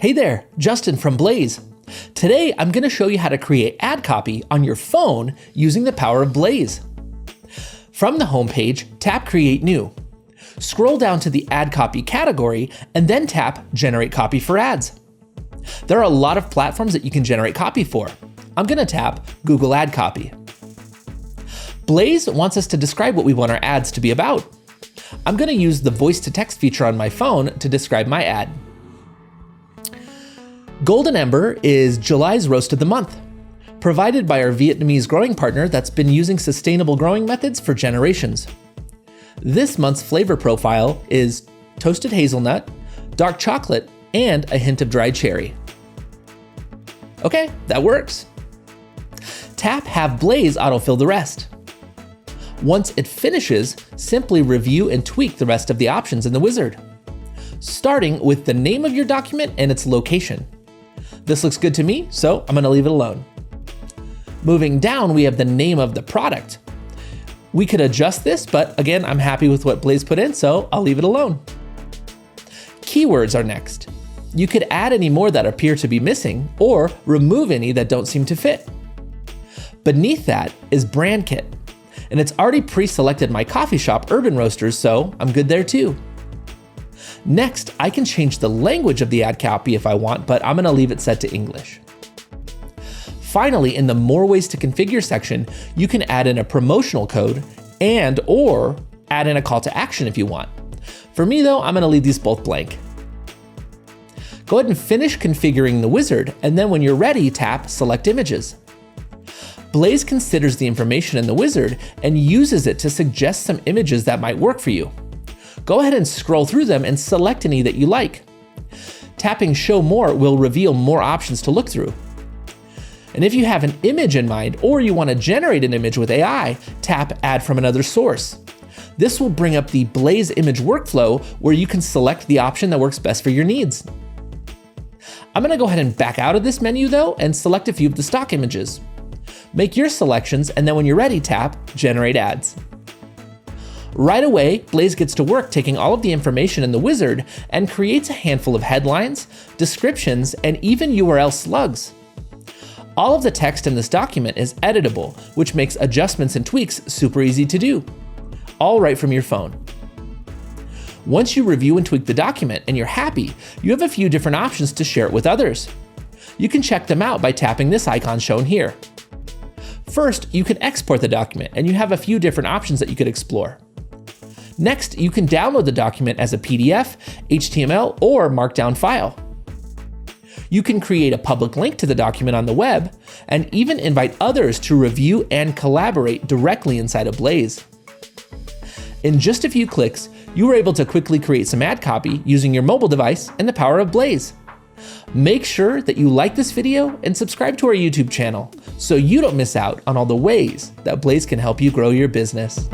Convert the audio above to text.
Hey there, Justin from Blaze. Today, I'm going to show you how to create ad copy on your phone using the power of Blaze. From the homepage, tap Create New. Scroll down to the ad copy category and then tap Generate Copy for Ads. There are a lot of platforms that you can generate copy for. I'm going to tap Google Ad Copy. Blaze wants us to describe what we want our ads to be about. I'm going to use the voice to text feature on my phone to describe my ad. Golden Ember is July's roast of the month, provided by our Vietnamese growing partner that's been using sustainable growing methods for generations. This month's flavor profile is toasted hazelnut, dark chocolate, and a hint of dried cherry. Okay, that works. Tap Have Blaze autofill the rest. Once it finishes, simply review and tweak the rest of the options in the wizard, starting with the name of your document and its location. This looks good to me, so I'm going to leave it alone. Moving down, we have the name of the product. We could adjust this, but again, I'm happy with what Blaze put in, so I'll leave it alone. Keywords are next. You could add any more that appear to be missing or remove any that don't seem to fit. Beneath that is brand kit, and it's already pre-selected my coffee shop, Urban Roasters, so I'm good there too. Next, I can change the language of the ad copy if I want, but I'm going to leave it set to English. Finally, in the More Ways to Configure section, you can add in a promotional code or add in a call to action if you want. For me though, I'm going to leave these both blank. Go ahead and finish configuring the wizard, and then when you're ready, tap Select Images. Blaze considers the information in the wizard and uses it to suggest some images that might work for you. Go ahead and scroll through them and select any that you like. Tapping Show More will reveal more options to look through. And if you have an image in mind or you want to generate an image with AI, tap Add from Another Source. This will bring up the Blaze image workflow where you can select the option that works best for your needs. I'm going to go ahead and back out of this menu though and select a few of the stock images. Make your selections, and then when you're ready, tap Generate Ads. Right away, Blaze gets to work taking all of the information in the wizard and creates a handful of headlines, descriptions, and even URL slugs. All of the text in this document is editable, which makes adjustments and tweaks super easy to do, all right from your phone. Once you review and tweak the document and you're happy, you have a few different options to share it with others. You can check them out by tapping this icon shown here. First, you can export the document, and you have a few different options that you could explore. Next, you can download the document as a PDF, HTML, or Markdown file. You can create a public link to the document on the web, and even invite others to review and collaborate directly inside of Blaze. In just a few clicks, you were able to quickly create some ad copy using your mobile device and the power of Blaze. Make sure that you like this video and subscribe to our YouTube channel so you don't miss out on all the ways that Blaze can help you grow your business.